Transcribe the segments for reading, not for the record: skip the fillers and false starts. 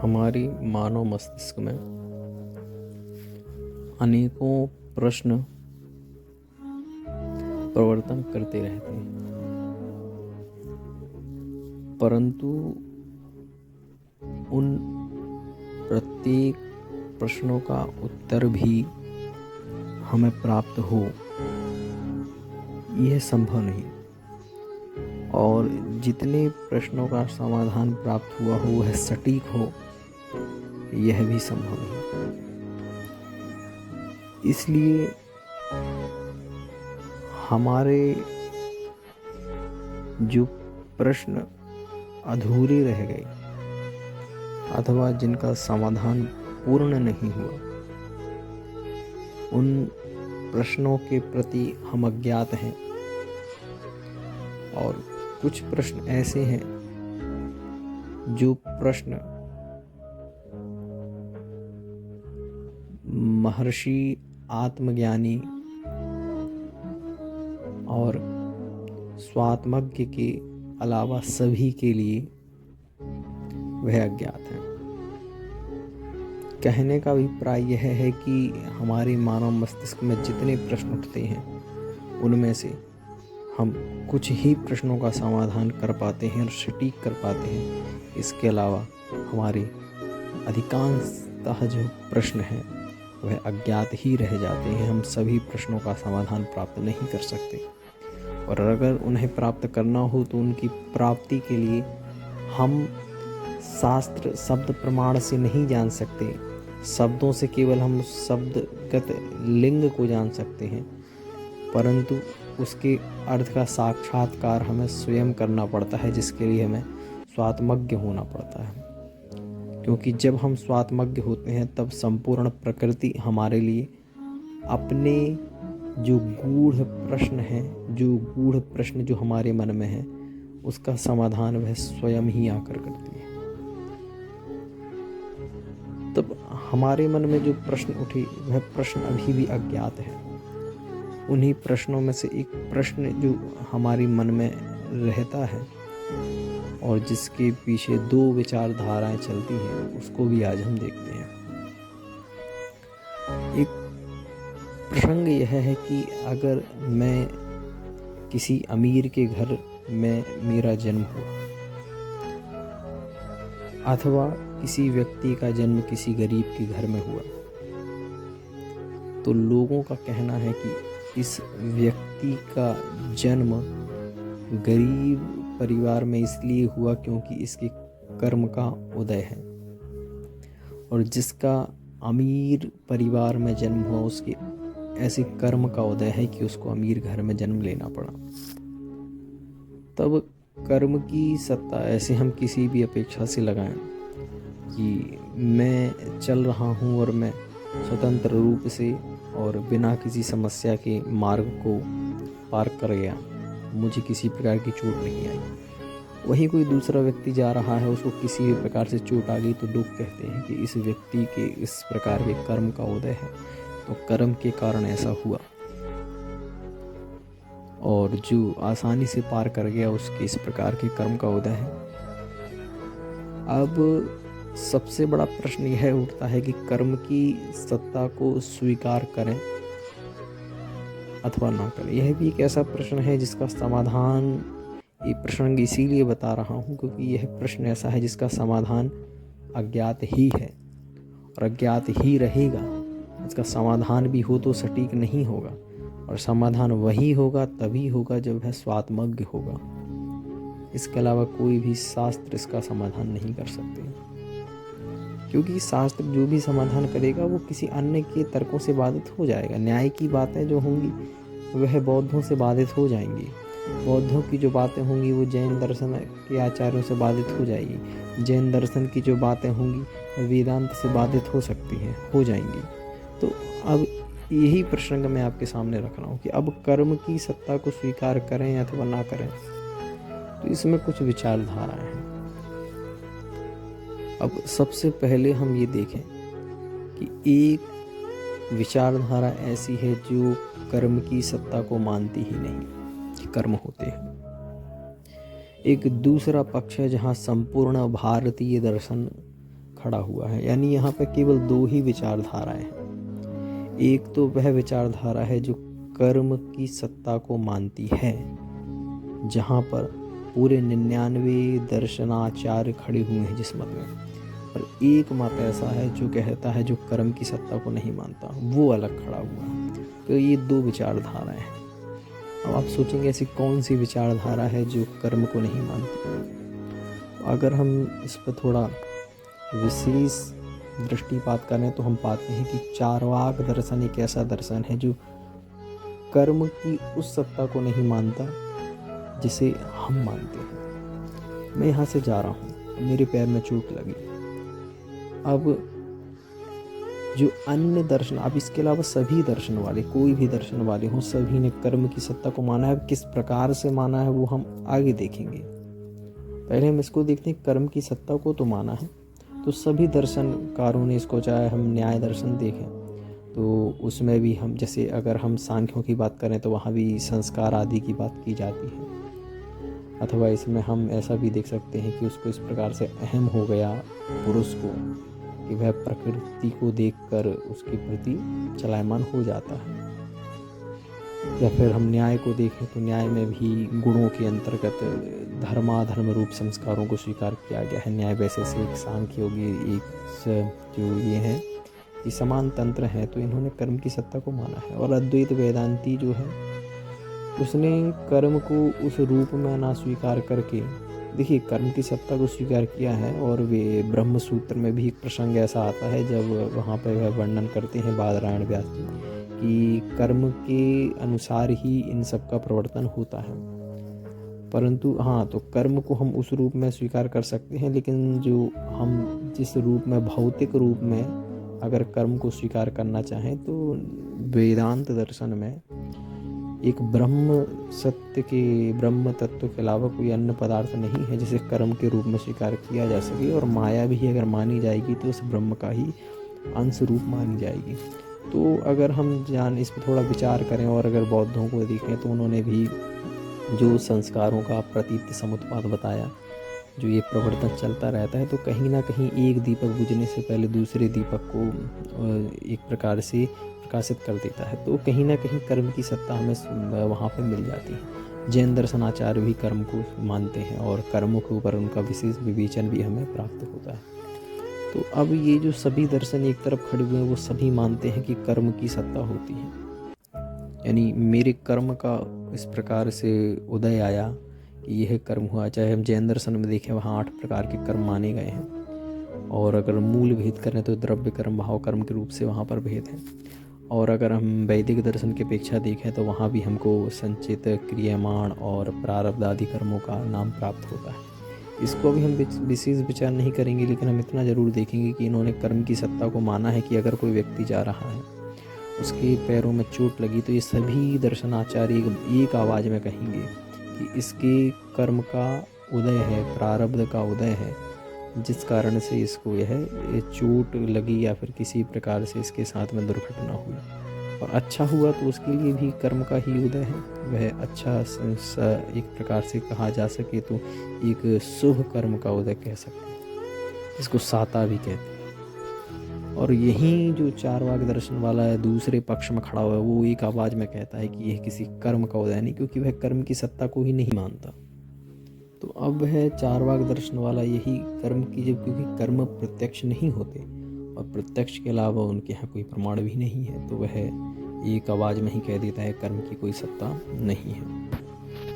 हमारी मानव मस्तिष्क में अनेकों प्रश्न प्रवर्तन करते रहते हैं, परंतु उन प्रत्येक प्रश्नों का उत्तर भी हमें प्राप्त हो, यह संभव नहीं। और जितने प्रश्नों का समाधान प्राप्त हुआ हो वह सटीक हो, यह भी संभव नहीं। इसलिए हमारे जो प्रश्न अधूरे रह गए अथवा जिनका समाधान पूर्ण नहीं हुआ, उन प्रश्नों के प्रति हम अज्ञात हैं। और कुछ प्रश्न ऐसे हैं जो प्रश्न महर्षि आत्मज्ञानी और स्वात्मज्ञ के अलावा सभी के लिए वह अज्ञात है। कहने का अभिप्राय यह है कि हमारे मानव मस्तिष्क में जितने प्रश्न उठते हैं उनमें से हम कुछ ही प्रश्नों का समाधान कर पाते हैं और सटीक कर पाते हैं। इसके अलावा हमारे अधिकांशतः जो प्रश्न हैं वह अज्ञात ही रह जाते हैं। हम सभी प्रश्नों का समाधान प्राप्त नहीं कर सकते, और अगर उन्हें प्राप्त करना हो तो उनकी प्राप्ति के लिए हम शास्त्र शब्द प्रमाण से नहीं जान सकते। शब्दों से केवल हम शब्दगत लिंग को जान सकते हैं, परंतु उसके अर्थ का साक्षात्कार हमें स्वयं करना पड़ता है, जिसके लिए हमें स्वात्मज्ञ होना पड़ता है। क्योंकि जब हम स्वात्मज्ञ होते हैं तब संपूर्ण प्रकृति हमारे लिए अपने जो गूढ़ प्रश्न जो हमारे मन में है उसका समाधान वह स्वयं ही आकर करती है। तब हमारे मन में जो प्रश्न उठे वह प्रश्न अभी भी अज्ञात है। उन्हीं प्रश्नों में से एक प्रश्न जो हमारे मन में रहता है और जिसके पीछे दो विचारधाराएं चलती हैं, उसको भी आज हम देखते हैं। एक प्रसंग यह है कि अगर मैं किसी अमीर के घर में मेरा जन्म हुआ अथवा किसी व्यक्ति का जन्म किसी गरीब के घर में हुआ, तो लोगों का कहना है कि इस व्यक्ति का जन्म गरीब परिवार में इसलिए हुआ क्योंकि इसके कर्म का उदय है, और जिसका अमीर परिवार में जन्म हुआ उसके ऐसे कर्म का उदय है कि उसको अमीर घर में जन्म लेना पड़ा। तब कर्म की सत्ता ऐसे हम किसी भी अपेक्षा से लगाएं कि मैं चल रहा हूँ और मैं स्वतंत्र रूप से और बिना किसी समस्या के मार्ग को पार कर गया, मुझे किसी प्रकार की चोट नहीं आई। वहीं कोई दूसरा व्यक्ति जा रहा है, उसको किसी भी प्रकार से चोट आ गई, तो लोग कहते हैं कि इस व्यक्ति के इस प्रकार के कर्म का उदय है, तो कर्म के कारण ऐसा हुआ, और जो आसानी से पार कर गया उसके इस प्रकार के कर्म का उदय है। अब सबसे बड़ा प्रश्न यह उठता है कि कर्म की सत्ता को स्वीकार करें अथवा ना करें। यह भी एक ऐसा प्रश्न है जिसका समाधान, ये प्रसंग इसीलिए बता रहा हूँ क्योंकि यह प्रश्न ऐसा है जिसका समाधान अज्ञात ही है और अज्ञात ही रहेगा। इसका समाधान भी हो तो सटीक नहीं होगा, और समाधान वही होगा तभी होगा जब वह स्वात्मज्ञ होगा। इसके अलावा कोई भी शास्त्र इसका समाधान नहीं कर सकते, क्योंकि शास्त्र जो भी समाधान करेगा वो किसी अन्य के तर्कों से बाधित हो जाएगा। न्याय की बातें जो होंगी वह बौद्धों से बाधित हो जाएंगी, बौद्धों की जो बातें होंगी वो जैन दर्शन के आचार्यों से बाधित हो जाएगी, जैन दर्शन की जो बातें होंगी वेदांत से बाधित हो जाएंगी। तो अब यही प्रसंग मैं आपके सामने रख रहा हूँ कि अब कर्म की सत्ता को स्वीकार करें अथवा ना करें, तो इसमें कुछ विचारधाराएं हैं। अब सबसे पहले हम ये देखें कि एक विचारधारा ऐसी है जो कर्म की सत्ता को मानती ही नहीं कि कर्म होते हैं। एक दूसरा पक्ष है जहाँ संपूर्ण भारतीय दर्शन खड़ा हुआ है। यानी यहाँ पे केवल दो ही विचारधाराएं हैं। एक तो वह विचारधारा है जो कर्म की सत्ता को मानती है, जहाँ पर पूरे 99 दर्शनाचार्य खड़े हुए हैं जिस मत में, और एक मत ऐसा है जो कहता है जो कर्म की सत्ता को नहीं मानता, वो अलग खड़ा हुआ है। तो ये दो विचारधाराएं हैं। अब आप सोचेंगे ऐसी कौन सी विचारधारा है जो कर्म को नहीं मानती। अगर हम इस पर थोड़ा विशेष दृष्टिपात करें तो हम पाते हैं कि चार्वाक दर्शन एक ऐसा दर्शन है जो कर्म की उस सत्ता को नहीं मानता जिसे हम मानते हैं। मैं यहाँ से जा रहा हूँ, मेरे पैर में चोट लगी। अब जो अन्य दर्शन, अब इसके अलावा सभी दर्शन वाले, कोई भी दर्शन वाले हों, सभी ने कर्म की सत्ता को माना है। किस प्रकार से माना है वो हम आगे देखेंगे। पहले हम इसको देखते हैं, कर्म की सत्ता को तो माना है। तो सभी दर्शनकारों ने इसको, चाहे हम न्याय दर्शन देखें तो उसमें भी हम, जैसे अगर हम सांख्यों की बात करें तो वहाँ भी संस्कार आदि की बात की जाती है। अथवा इसमें हम ऐसा भी देख सकते हैं कि उसको इस प्रकार से अहम हो गया पुरुष को कि वह प्रकृति को देखकर उसके प्रति चलायमान हो जाता है। या फिर हम न्याय को देखें तो न्याय में भी गुणों के अंतर्गत धर्माधर्म रूप संस्कारों को स्वीकार किया गया है। न्याय वैसे से एक सांख्य योगी, एक जो ये है ये समान तंत्र है, तो इन्होंने कर्म की सत्ता को माना है। और अद्वैत वेदांती जो है उसने कर्म को उस रूप में ना स्वीकार करके, देखिए कर्म की सत्ता को स्वीकार किया है। और वे ब्रह्म सूत्र में भी एक प्रसंग ऐसा आता है जब वहाँ पर वह वर्णन करते हैं बादरायण व्यास जी कि कर्म के अनुसार ही इन सब का प्रवर्तन होता है। परंतु हाँ, तो कर्म को हम उस रूप में स्वीकार कर सकते हैं, लेकिन जो हम जिस रूप में, भौतिक रूप में अगर कर्म को स्वीकार करना चाहें तो वेदांत दर्शन में एक ब्रह्म सत्य के, ब्रह्म तत्व के अलावा कोई अन्य पदार्थ नहीं है जिसे कर्म के रूप में स्वीकार किया जा सके। और माया भी अगर मानी जाएगी तो उस ब्रह्म का ही अंश रूप मानी जाएगी। तो अगर हम इस पर थोड़ा विचार करें और अगर बौद्धों को देखें तो उन्होंने भी जो संस्कारों का प्रतीत समुत्पाद बताया, जो ये प्रवर्तन चलता रहता है, तो कहीं ना कहीं एक दीपक बुझने से पहले दूसरे दीपक को एक प्रकार से प्रकाशित कर देता है। तो कहीं ना कहीं कर्म की सत्ता हमें वहाँ पे मिल जाती है। जैन दर्शनाचार्य भी कर्म को मानते हैं और कर्मों के ऊपर उनका विशेष विवेचन भी हमें प्राप्त होता है। तो अब ये जो सभी दर्शन एक तरफ खड़े हुए हैं वो सभी मानते हैं कि कर्म की सत्ता होती है। यानी मेरे कर्म का इस प्रकार से उदय आया कि यह कर्म हुआ। चाहे हम जैन दर्शन में देखें, वहाँ 8 प्रकार के कर्म माने गए हैं। और अगर मूल भेद करें तो द्रव्य कर्म, भाव कर्म के रूप से वहाँ पर भेद है। और अगर हम वैदिक दर्शन की अपेक्षा देखें तो वहाँ भी हमको संचित, क्रियमाण और प्रारब्ध आदि कर्मों का नाम प्राप्त होता है। इसको अभी हम विशेष विचार नहीं करेंगे, लेकिन हम इतना ज़रूर देखेंगे कि इन्होंने कर्म की सत्ता को माना है कि अगर कोई व्यक्ति जा रहा है, उसके पैरों में चोट लगी, तो ये सभी दर्शनाचार्य एक आवाज़ में कहेंगे कि इसके कर्म का उदय है, प्रारब्ध का उदय है, जिस कारण से इसको यह चोट लगी या फिर किसी प्रकार से इसके साथ में दुर्घटना हुई। और अच्छा हुआ तो उसके लिए भी कर्म का ही उदय है। वह अच्छा एक प्रकार से कहा जा सके तो एक शुभ कर्म का उदय कह सकते हैं, इसको साता भी कहते हैं। और यही जो चार्वाक दर्शन वाला है दूसरे पक्ष में खड़ा हुआ है, वो एक आवाज़ में कहता है कि यह किसी कर्म का उदय नहीं, क्योंकि वह कर्म की सत्ता को ही नहीं मानता। तो अब है चार्वाक दर्शन वाला यही कर्म की, जब क्योंकि कर्म प्रत्यक्ष नहीं होते और प्रत्यक्ष के अलावा उनके यहाँ कोई प्रमाण भी नहीं है, तो वह एक आवाज़ में ही कह देता है कर्म की कोई सत्ता नहीं है।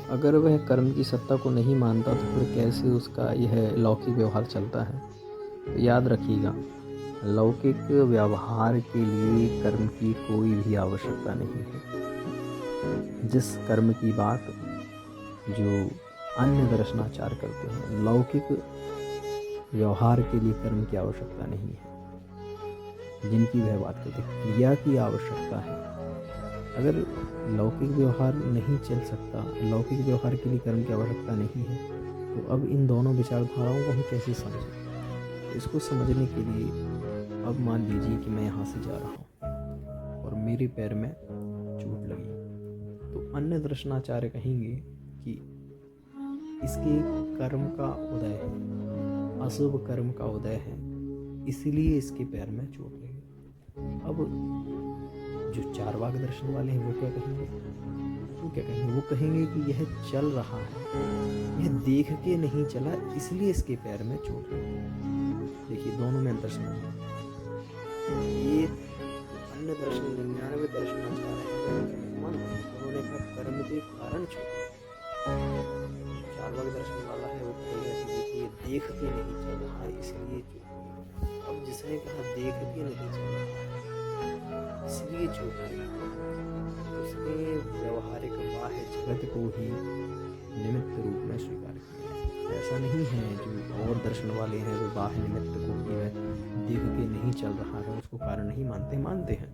अगर वह कर्म की सत्ता को नहीं मानता तो फिर कैसे उसका यह लौकिक व्यवहार चलता है। तो याद रखिएगा, लौकिक व्यवहार के लिए कर्म की कोई भी आवश्यकता नहीं है। जिस कर्म की बात जो अन्य दर्शनाचार करते हैं, लौकिक व्यवहार के लिए कर्म की आवश्यकता नहीं है। जिनकी वह बात करते हैं क्रिया की आवश्यकता है। अगर लौकिक व्यवहार नहीं चल सकता, लौकिक व्यवहार के लिए कर्म की आवश्यकता नहीं है, तो अब इन दोनों विचारधाराओं को हम कैसे समझें। इसको समझने के लिए अब मान लीजिए कि मैं यहाँ से जा रहा हूँ और मेरे पैर में चोट लगी, तो अन्य दर्शनाचार्य कहेंगे कि इसके कर्म का उदय है, अशुभ कर्म का उदय है, इसलिए इसके पैर में चोट लगी। अब जो चारवाक दर्शन वाले हैं वो क्या कहेंगे? वो कहेंगे कि यह चल रहा है, यह देख के नहीं चला, इसलिए इसके पैर में चोट लगी। देखिए दोनों में अंतर समझिए। ये अन्य दर्शन 99 दर्शनाचार्य हैं, उन्होंने कहा कर्म के कारण चोट लगी। चारवाक दर्शन वाला है वो कहेगा कि देखिए देख के नहीं चल रहा है, इसलिए चोट लगी। अब जिसने कहा देख के नहीं चल रहा है इसलिए चोट लगी, उसने व्यवहारिक बाह्य जगत को ही निमित्त रूप में स्वीकार किया। ऐसा नहीं है जो और दर्शन वाले हैं वे बाह्य निमित्त को ही वह देख के नहीं चल रहा है उसको कारण नहीं मानते हैं।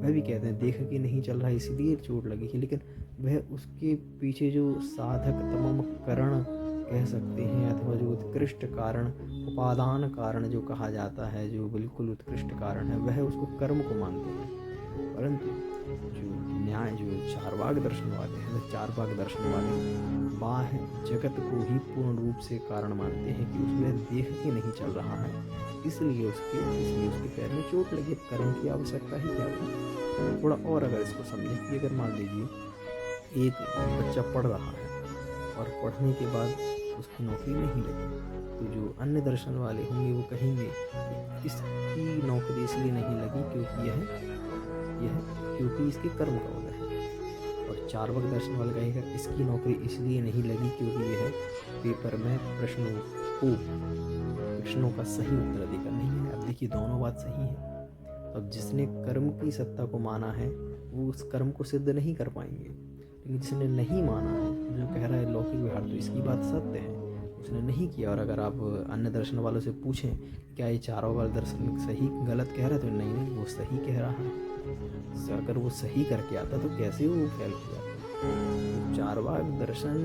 वह भी कहते हैं देख के नहीं चल रहा है इसलिए चोट लगी है, लेकिन वह उसके पीछे जो साधक तमम करण कह सकते हैं अथवा जो उत्कृष्ट कारण, उपादान कारण जो कहा जाता है, जो बिल्कुल उत्कृष्ट कारण है, वह उसको कर्म को मानते हैं। परंतु जो चारवाक दर्शन वाले हैं, वह चारवाक दर्शन वाले बाह्य जगत को ही पूर्ण रूप से कारण मानते हैं कि उसमें देख के नहीं चल रहा है, इसलिए उसके पैर में चोट लगी। कर्म की आवश्यकता ही क्या होगी? थोड़ा और अगर इसको समझें कि अगर मान लीजिए एक बच्चा पढ़ रहा है और पढ़ने के बाद उसकी नौकरी नहीं लगी, तो जो अन्य दर्शन वाले होंगे वो कहेंगे कि इसकी नौकरी इसलिए नहीं लगी क्योंकि इसके कर्म का उदय है। और चारवाक दर्शन वाला कहेगा इसकी नौकरी इसलिए नहीं लगी क्योंकि यह पेपर में प्रश्नों का सही उत्तर देकर नहीं है। अब देखिए दोनों बात सही है। अब जिसने कर्म की सत्ता को माना है वो उस कर्म को सिद्ध नहीं कर पाएंगे, लेकिन जिसने नहीं माना है, जो कह रहा है लौकिक व्यवहार तो इसकी बात सत्य है, उसने नहीं किया। और अगर आप अन्य दर्शन वालों से पूछें क्या ये चारों वाला दर्शन सही गलत कह रहा है, तो नहीं वो सही कह रहा है। अगर वो सही करके आता तो कैसे वो फेल हो जाता? तो चारवाक दर्शन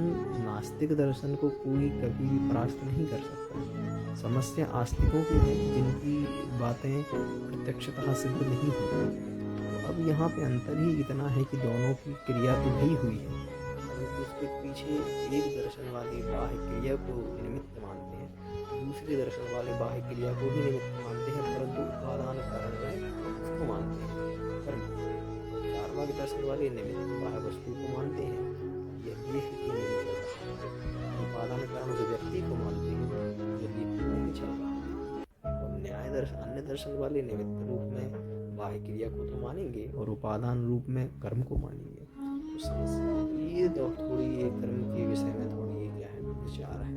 नास्तिक दर्शन को कोई कभी भी परास्त नहीं कर सकता। समस्या आस्तिकों की है जिनकी बातें प्रत्यक्षतः सिद्ध नहीं होती। तो अब यहाँ पे अंतर ही इतना है कि दोनों की क्रिया तो भी हुई है, परंतु उसके पीछे एक दर्शन वाले बाह्य क्रिया को निमित्त मानते हैं, दूसरे दर्शन वाले बाह्य क्रिया को भी निमित्त मानते हैं, परंतु उपादान कारण में उसको मानते हैं कर्म। चारवाक दर्शन वाले निमित्त बाह्य वस्तु को मानते हैं, यह देख के नहीं चल रहा। उपादान कारण उस व्यक्ति को मानते हैं जो देख के नहीं चल रहा। और न्याय दर्शन अन्य दर्शन वाले निमित्त रूप में बाह्य क्रिया को तो मानेंगे और उपादान रूप में कर्म को मानेंगे। तो समस्या ये थोड़ी ये कर्म के विषय में थोड़ी ये क्या है विचार है।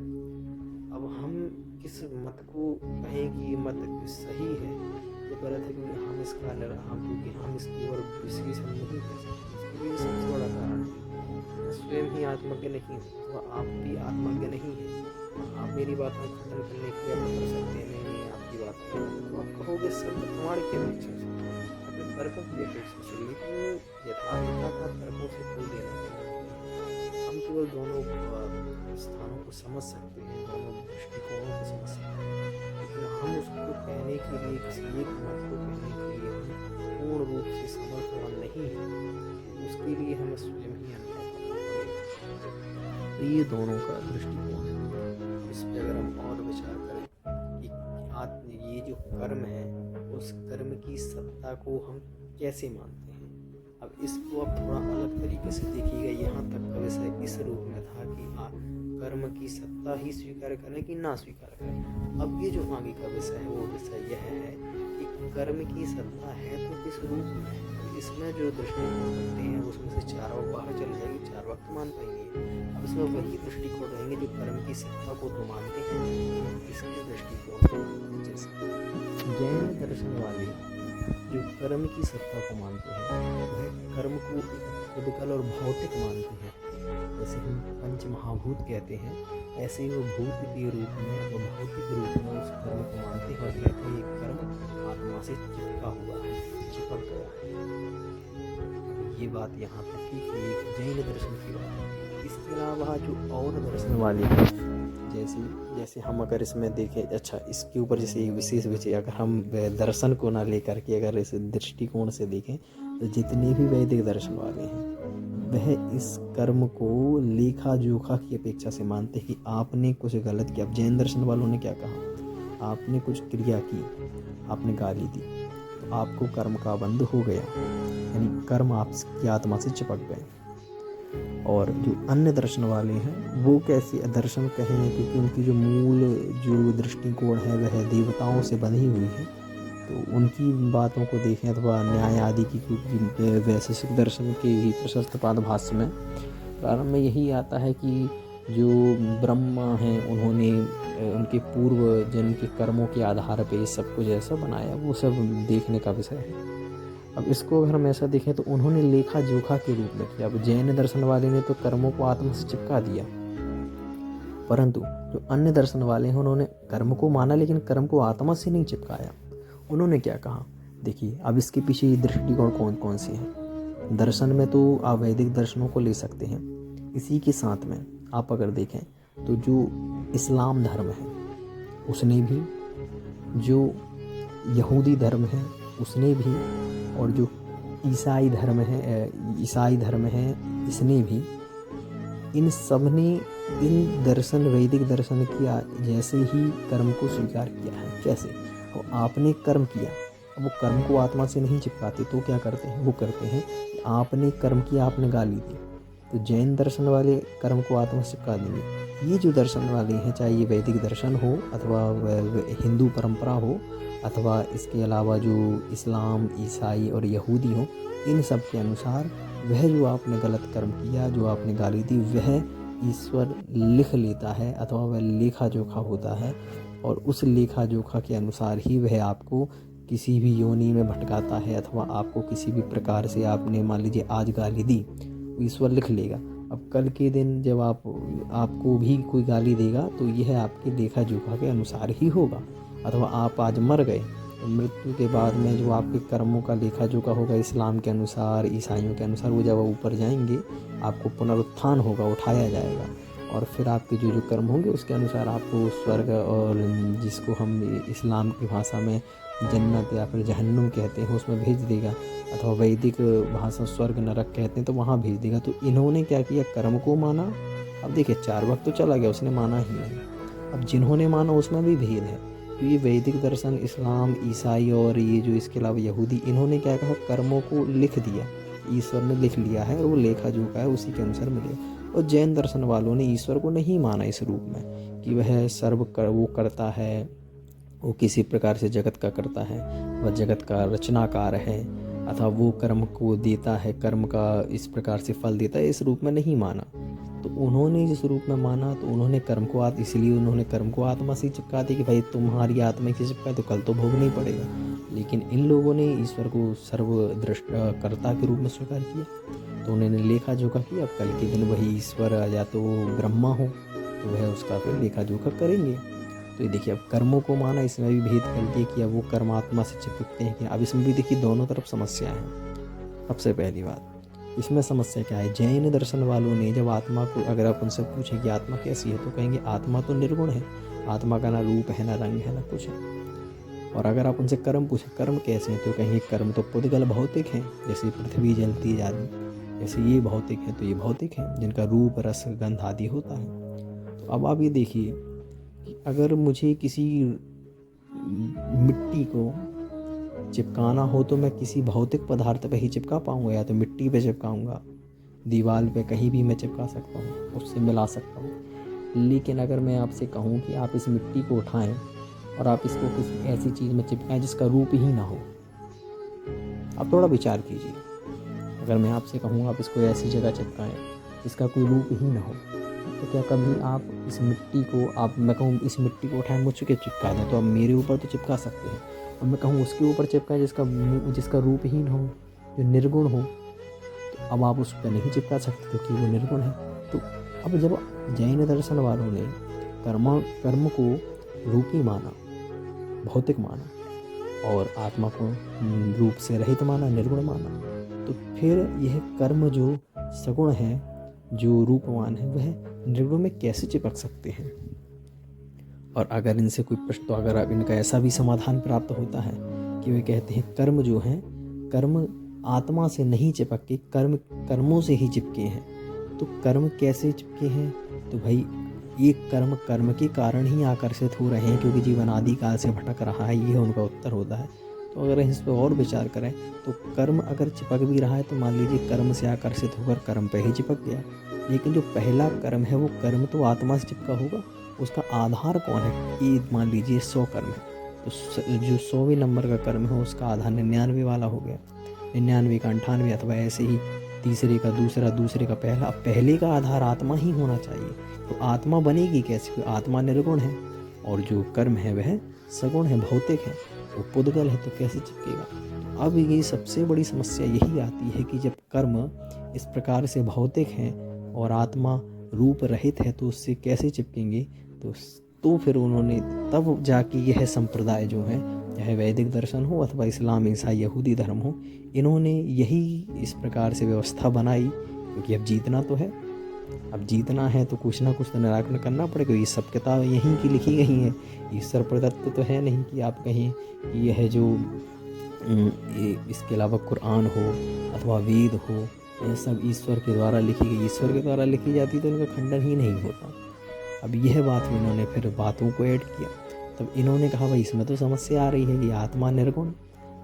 अब हम किस मत को कहें कि मत सही है तो गलत है, क्योंकि हम इसका क्योंकि हम इसकी ओर विशेष हम नहीं कर सकते। इसके लिए सबसे बड़ा कारण है स्वयं ही आत्मज्ञ नहीं हो, तो आप भी आत्मज्ञ नहीं है। आप मेरी बात को खत्म करने की आप कर सकते हैं, नहीं आपकी बात तो आप कहोगे सब प्रमाण की अपेक्षा से, अपने तर्कों की अपेक्षा से, लेकिन यथार्थता का तर्कों से कोई लेना नहीं। हम केवल दोनों स्थानों को समझ सकते हैं, दोनों दृष्टिकोणों को समझ सकते हैं, लेकिन हम उसको कहने के लिए किसी एक मत को कहने के लिए हम पूर्ण रूप से समर्थवान नहीं है, उसके लिए हमें स्वयं ही अनुभव करना पड़ेगा। तो ये दोनों का दृष्टिकोण है। इस पर अगर हम और विचार करें कि ये जो कर्म है उस कर्म की सत्ता को हम कैसे मानते हैं। अब इसको आप थोड़ा अलग तरीके से देखिएगा। यहाँ तक का विषय इस रूप में था कि कर्म की सत्ता ही स्वीकार करें कि ना स्वीकार करें। अब ये जो आगे का विषय है वो विषय यह है कि कर्म की सत्ता है तो किस रूप में है। इसमें जो दृष्टिकोण रखते हैं उसमें से चारवाक बाहर चले जाएंगे, चारवाक तो मान पाएंगे। अब इसमें वही दृष्टिकोण रहेंगे जो कर्म की सत्ता को तो मानते हैं, इसके दृष्टिकोण जैसे जैन दर्शन वाले जो कर्म की सत्ता को मानते हैं वह कर्म को फिजिकल और भौतिक मानते हैं। जैसे हम पंच महाभूत कहते हैं, ऐसे ही वो भूत के रूप में वो भौतिक रूप में उस कर्म को मानते हैं और कहते हैं ये कर्म आत्मा से चिपका हुआ है, चिपक गया है। ये बात यहाँ तक की एक जैन दर्शन की बात है। इसके अलावा जो और दर्शन वाले हैं जैसे हम अगर इसमें देखें, अच्छा इसके ऊपर जैसे एक विशेष विषय अगर हम दर्शन को ना लेकर के अगर इस दृष्टिकोण से देखें तो जितने भी वैदिक दर्शन वाले हैं वह इस कर्म को लेखा जोखा की अपेक्षा से मानते हैं कि आपने कुछ गलत किया। अब जैन दर्शन वालों ने क्या कहा, आपने कुछ क्रिया की, आपने गाली दी, तो आपको कर्म का बंध हो गया, यानी कर्म आपकी आत्मा से चिपक गए। और जो अन्य दर्शन वाले हैं वो कैसे दर्शन कहें, क्योंकि उनकी जो मूल जो दृष्टिकोण है वह देवताओं से बंधी हुई है, तो उनकी बातों को देखें अथवा न्याय आदि की, क्योंकि वैशेषिक दर्शन के ही प्रशस्त पादभाष्य में प्रारंभ में यही आता है कि जो ब्रह्मा हैं उन्होंने उनके पूर्व जन्म के कर्मों के आधार पे सब कुछ ऐसा बनाया, वो सब देखने का विषय है। अब इसको अगर हम ऐसा देखें तो उन्होंने लेखा जोखा के रूप में किया। अब जैन दर्शन वाले ने तो कर्मों को आत्मा से चिपका दिया, परंतु जो अन्य दर्शन वाले हैं उन्होंने कर्म को माना लेकिन कर्म को आत्मा से नहीं चिपकाया। उन्होंने क्या कहा, देखिए अब इसके पीछे दृष्टिकोण कौन कौन से हैं। दर्शन में तो आप वैदिक दर्शनों को ले सकते हैं, इसी के साथ में आप अगर देखें तो जो इस्लाम धर्म है उसने भी, जो यहूदी धर्म है उसने भी, और जो ईसाई धर्म है इसने भी, इन सब ने इन दर्शन वैदिक दर्शन किया जैसे ही कर्म को स्वीकार किया है। कैसे? और आपने कर्म किया, अब वो कर्म को आत्मा से नहीं चिपकाते तो क्या करते हैं, वो करते हैं आपने कर्म किया, आपने गाली दी, तो जैन दर्शन वाले कर्म को आत्मा से चिपका देंगे। ये जो दर्शन वाले हैं, चाहे ये वैदिक दर्शन हो अथवा हिंदू परंपरा हो अथवा इसके अलावा जो इस्लाम, ईसाई और यहूदी हो, इन सब के अनुसार वह जो आपने गलत कर्म किया, जो आपने गाली दी, वह ईश्वर लिख लेता है अथवा वह लेखा जोखा होता है, और उस लेखा जोखा के अनुसार ही वह आपको किसी भी योनि में भटकाता है, अथवा आपको किसी भी प्रकार से, आपने मान लीजिए आज गाली दी, ईश्वर लिख लेगा। अब कल के दिन जब आपको भी कोई गाली देगा तो यह आपके लेखा जोखा के अनुसार ही होगा। अथवा आप आज मर गए तो मृत्यु के बाद में जो आपके कर्मों का लेखा जोखा होगा इस्लाम के अनुसार, ईसाइयों के अनुसार, वो जब ऊपर जाएंगे आपको पुनरुत्थान होगा, उठाया जाएगा, और फिर आपके जो जो कर्म होंगे उसके अनुसार आपको स्वर्ग, और जिसको हम इस्लाम की भाषा में जन्नत या फिर जहन्नुम कहते हैं, उसमें भेज देगा, अथवा वैदिक भाषा स्वर्ग नरक कहते हैं तो वहाँ भेज देगा। तो इन्होंने क्या किया, कर्म को माना। अब देखिए चार्वाक तो चला गया, उसने माना ही नहीं। अब जिन्होंने माना उसमें भी भेद है, तो ये वैदिक दर्शन, इस्लाम, ईसाई और ये जो इसके अलावा यहूदी, इन्होंने क्या कहा, कर्मों को लिख दिया, ईश्वर ने लिख लिया है और वो लेखा जोखा है उसी के अनुसार मिलेगा। और जैन दर्शन वालों ने ईश्वर को नहीं माना इस रूप में कि वह वो करता है, वो किसी प्रकार से जगत का करता है, वह जगत का रचनाकार है, अथवा वो कर्म को देता है, कर्म का इस प्रकार से फल देता है, इस रूप में नहीं माना। तो उन्होंने जिस रूप में माना तो उन्होंने कर्म को इसलिए उन्होंने कर्म को आत्मा से चिपका दी कि भाई तुम्हारी आत्मा से चिपका तो कल तो भोगना ही पड़ेगा। लेकिन इन लोगों ने ईश्वर को सर्वदृष्टा के रूप में स्वीकार किया, तो उन्होंने लेखा जोखा किया। अब कल के दिन वही ईश्वर या तो ब्रह्मा हो तो वह उसका फिर लेखा जोखा करेंगे। तो ये देखिए, अब कर्मों को माना, इसमें भी भेद कर दिया कि अब वो कर्म आत्मा से चिपकते हैं कि। अब इसमें भी देखिए दोनों तरफ समस्या है। सबसे पहली बात इसमें समस्या क्या है, जैन दर्शन वालों ने जब आत्मा को, अगर आप उनसे पूछें कि आत्मा कैसी है तो कहेंगे आत्मा तो निर्गुण है, आत्मा का ना रूप है, ना रंग है, ना कुछ है। और अगर आप उनसे कर्म पूछें कर्म कैसे हैं तो कहेंगे कर्म तो पुद्गल भौतिक हैं, जैसे पृथ्वी जल तेज आदि, जैसे ये भौतिक है तो ये भौतिक है जिनका रूप रस गंध आदि होता है। तो अब आप ये देखिए कि अगर मुझे किसी मिट्टी को चिपकाना हो तो मैं किसी भौतिक पदार्थ पे ही चिपका पाऊंगा, या तो मिट्टी पे चिपकाऊंगा, दीवार पे कहीं भी मैं चिपका सकता हूँ, उससे मिला सकता हूँ। लेकिन अगर मैं आपसे कहूँ कि आप इस मिट्टी को उठाएं और आप इसको किसी ऐसी चीज़ में चिपकाएं जिसका रूप ही ना हो, आप थोड़ा विचार कीजिए। अगर मैं आपसे कहूँ आप इसको ऐसी जगह चिपकाएं जिसका कोई रूप ही ना हो, तो क्या कभी आप इस मिट्टी को, मैं कहूँ इस मिट्टी को उठाएं मुझ के चिपका दें, तो आप मेरे ऊपर तो चिपका सकते हैं, और मैं कहूँ उसके ऊपर चिपकाएं जिसका रूप ही ना हो, जो निर्गुण हो, तो अब आप उस पर नहीं चिपका सकते क्योंकि वो निर्गुण है। तो अब जब जैन दर्शन वालों ने कर्म को रूपी माना, भौतिक माना, और आत्मा को रूप से रहित माना, निर्गुण माना, तो फिर यह कर्म जो सगुण है, जो रूपवान है, वह निर्गुण में कैसे चिपक सकते हैं। और अगर इनसे कोई प्रश्न, तो अगर अब इनका ऐसा भी समाधान प्राप्त होता है कि वे कहते हैं कर्म जो हैं, कर्म आत्मा से नहीं चिपक के कर्मों से ही चिपके हैं। तो कर्म कैसे चिपके हैं, तो भाई एक कर्म कर्म के कारण ही आकर्षित हो रहे हैं क्योंकि जीवन आदिकाल से भटक रहा है, ये उनका उत्तर होता है। तो अगर इस पर और विचार करें तो कर्म अगर चिपक भी रहा है तो मान लीजिए कर्म से आकर्षित होकर कर्म पे ही चिपक गया, लेकिन जो पहला कर्म है वो कर्म तो आत्मा से चिपका होगा, उसका आधार कौन है? ये मान लीजिए 100 कर्म है, तो जो 100वें नंबर का कर्म है उसका आधार 99 वाला हो गया, 99 का 98, अथवा ऐसे ही तीसरे का दूसरा, दूसरे का पहला। पहले का आधार आत्मा ही होना चाहिए, तो आत्मा बनेगी कैसे? क्योंकि आत्मा निर्गुण है और जो कर्म है वह सगुण है, भौतिक है, वो पुद्गल है, तो कैसे चिपकेगा? अब ये सबसे बड़ी समस्या यही आती है कि जब कर्म इस प्रकार से भौतिक है और आत्मा रूप रहित है तो उससे कैसे चिपकेंगे? तो फिर उन्होंने तब जाके यह संप्रदाय जो है, चाहे वैदिक दर्शन हो अथवा इस्लाम, ईसाई, यहूदी धर्म हो, इन्होंने यही इस प्रकार से व्यवस्था बनाई, क्योंकि अब जीतना तो है, अब जीतना है तो कुछ ना कुछ तो निराकरण करना पड़ेगा। ये सब किताब यहीं की लिखी गई हैं, ईश्वर प्रदत्त तो है नहीं कि आप कहें कि यह जो इसके अलावा कुरान हो अथवा वेद हो, यह सब ईश्वर के द्वारा लिखी गई। ईश्वर के द्वारा लिखी जाती तो उनका खंडन ही नहीं होता। अब यह बात इन्होंने फिर बातों को ऐड किया, तब इन्होंने कहा भाई इसमें तो समस्या आ रही है कि आत्मा निर्गुण,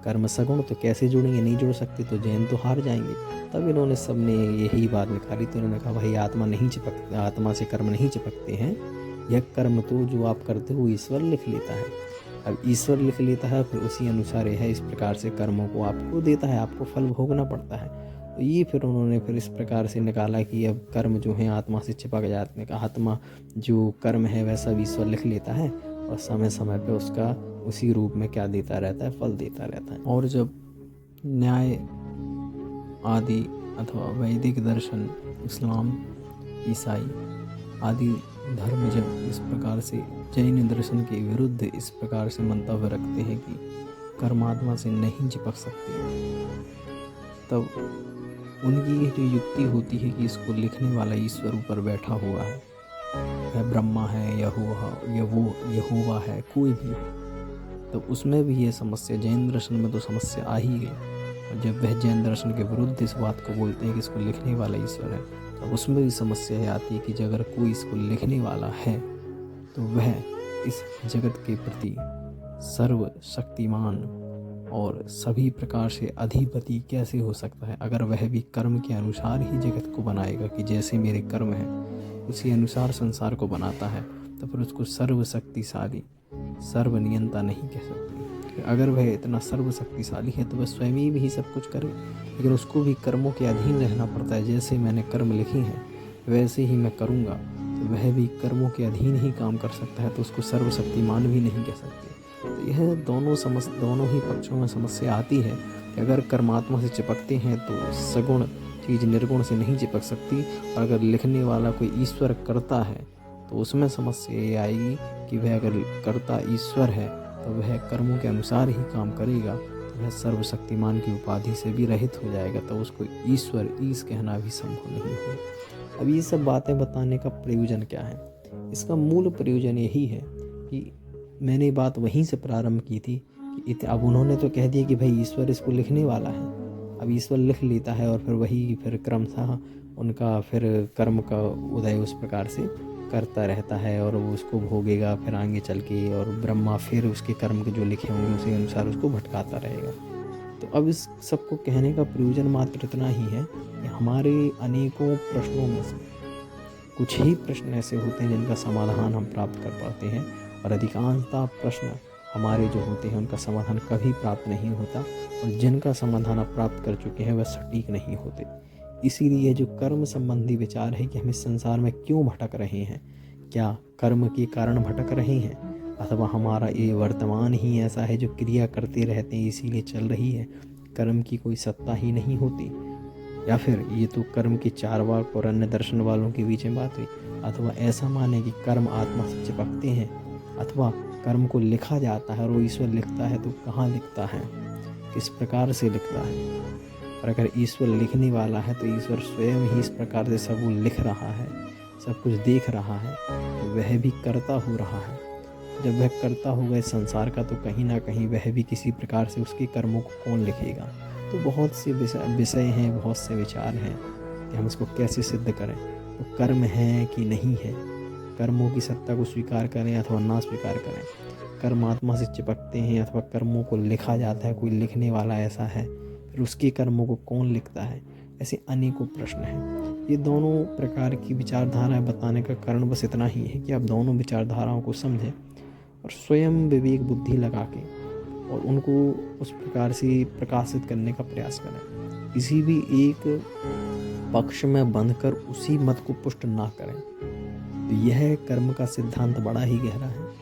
कर्म सगुण, तो कैसे जुड़ेंगे? नहीं जुड़ सकते, तो जैन तो हार जाएंगे। तब इन्होंने सबने यही बात निकाली, तो इन्होंने कहा भाई आत्मा नहीं चिपकते, आत्मा से कर्म नहीं चिपकते हैं, यह कर्म तो जो आप करते हो ईश्वर लिख लेता है। अब ईश्वर लिख लेता है, फिर उसी अनुसार यह इस प्रकार से कर्मों को आपको देता है, आपको फल भोगना पड़ता है। तो ये फिर उन्होंने फिर इस प्रकार से निकाला कि अब कर्म जो है आत्मा से चिपक जाते हैं। आत्मा जो कर्म है वह सब ईश्वर लिख लेता है और समय समय पे उसका उसी रूप में क्या देता रहता है, फल देता रहता है। और जब न्याय आदि अथवा वैदिक दर्शन, इस्लाम, ईसाई आदि धर्म जब इस प्रकार से जैन दर्शन के विरुद्ध इस प्रकार से मंतव्य रखते हैं कि कर्म आत्मा से नहीं चिपक सकते, तब उनकी ये जो युक्ति होती है कि इसको लिखने वाला ईश्वर ऊपर बैठा हुआ है, वह ब्रह्मा है, यहोवा है, कोई भी हो, तो उसमें भी ये समस्या, जैन दर्शन में तो समस्या आ ही गई। और जब वह जैन दर्शन के विरुद्ध इस बात को बोलते हैं कि इसको लिखने वाला ईश्वर है, तो उसमें भी समस्या आती है कि अगर कोई इसको लिखने वाला है तो वह इस जगत के प्रति सर्वशक्तिमान और सभी प्रकार से अधिपति कैसे हो सकता है? अगर वह भी कर्म के अनुसार ही जगत को बनाएगा कि जैसे मेरे कर्म हैं उसी अनुसार संसार को बनाता है, तो फिर उसको सर्वशक्तिशाली, सर्वनियंता नहीं कह सकते। अगर वह इतना सर्वशक्तिशाली है तो वह स्वयं भी सब कुछ करे, लेकिन उसको भी कर्मों के अधीन रहना पड़ता है। जैसे मैंने कर्म लिखे हैं वैसे ही मैं करूँगा, तो वह भी कर्मों के अधीन ही काम कर सकता है, तो उसको सर्वशक्तिमान भी नहीं कह सकते। तो यह दोनों ही पक्षों में समस्या आती है कि अगर कर्मात्मा से चिपकते हैं तो सगुण चीज़ निर्गुण से नहीं चिपक सकती, और अगर लिखने वाला कोई ईश्वर करता है तो उसमें समस्या ये आएगी कि वह अगर करता ईश्वर है तो वह कर्मों के अनुसार ही काम करेगा, तो वह सर्वशक्तिमान की उपाधि से भी रहित हो जाएगा, तो उसको ईश्वर ईश कहना भी संभव नहीं होगा। अब ये सब बातें बताने का प्रयोजन क्या है? इसका मूल प्रयोजन यही है कि मैंने बात वहीं से प्रारंभ की थी कि अब उन्होंने तो कह दिया कि भाई ईश्वर इसको लिखने वाला है, अब ईश्वर लिख लेता है और फिर क्रमशः उनका फिर कर्म का उदय उस प्रकार से करता रहता है और वो उसको भोगेगा फिर आगे चल के, और ब्रह्मा फिर उसके कर्म के जो लिखे होंगे उसी अनुसार उसको भटकाता रहेगा। तो अब इस सबको कहने का प्रयोजन मात्र इतना ही है कि हमारे अनेकों प्रश्नों में से कुछ ही प्रश्न ऐसे होते हैं जिनका समाधान हम प्राप्त कर पाते हैं, और अधिकांशतः प्रश्न हमारे जो होते हैं उनका समाधान कभी प्राप्त नहीं होता, और जिनका समाधान आप प्राप्त कर चुके हैं वह सटीक नहीं होते। इसीलिए जो कर्म संबंधी विचार है कि हम इस संसार में क्यों भटक रहे हैं, क्या कर्म के कारण भटक रहे हैं, अथवा हमारा ये वर्तमान ही ऐसा है जो क्रिया करते रहते हैं इसीलिए चल रही है, कर्म की कोई सत्ता ही नहीं होती, या फिर ये तो कर्म के चार्वाक और अन्य दर्शन वालों के बीच में बात हुई, अथवा ऐसा माने कि कर्म आत्मा से चिपकते हैं, अथवा कर्म को लिखा जाता है और वो ईश्वर लिखता है तो कहाँ लिखता है, किस प्रकार से लिखता है। और अगर ईश्वर लिखने वाला है तो ईश्वर स्वयं ही इस प्रकार से सब लिख रहा है, सब कुछ देख रहा है, तो वह भी कर्ता हो रहा है। जब वह कर्ता होगा इस संसार का, तो कहीं ना कहीं वह भी किसी प्रकार से उसके कर्मों को कौन लिखेगा। तो बहुत से विषय हैं, बहुत से विचार हैं कि हम इसको कैसे सिद्ध करें। तो कर्म है कि नहीं है, कर्मों की सत्ता को स्वीकार करें अथवा ना स्वीकार करें, कर्म आत्मा से चिपकते हैं अथवा कर्मों को लिखा जाता है, कोई लिखने वाला ऐसा है, फिर उसके कर्मों को कौन लिखता है, ऐसे अनेकों प्रश्न हैं। ये दोनों प्रकार की विचारधाराएं बताने का कारण बस इतना ही है कि आप दोनों विचारधाराओं को समझें और स्वयं विवेक बुद्धि लगा के और उनको उस प्रकार से प्रकाशित करने का प्रयास करें। किसी भी एक पक्ष में बंधकर उसी मत को पुष्ट ना करें। तो यह कर्म का सिद्धांत बड़ा ही गहरा है।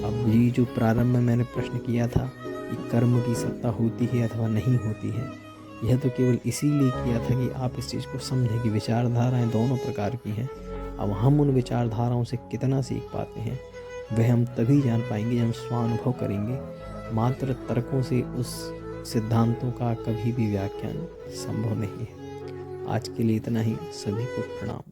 अब ये जो प्रारंभ में मैंने प्रश्न किया था कि कर्म की सत्ता होती है अथवा नहीं होती है, यह तो केवल इसीलिए किया था कि आप इस चीज़ को समझें कि विचारधाराएं दोनों प्रकार की हैं। अब हम उन विचारधाराओं से कितना सीख पाते हैं वह हम तभी जान पाएंगे जब हम स्वानुभव करेंगे। मात्र तर्कों से उस सिद्धांतों का कभी भी व्याख्यान संभव नहीं है। आज के लिए इतना ही। सभी को प्रणाम।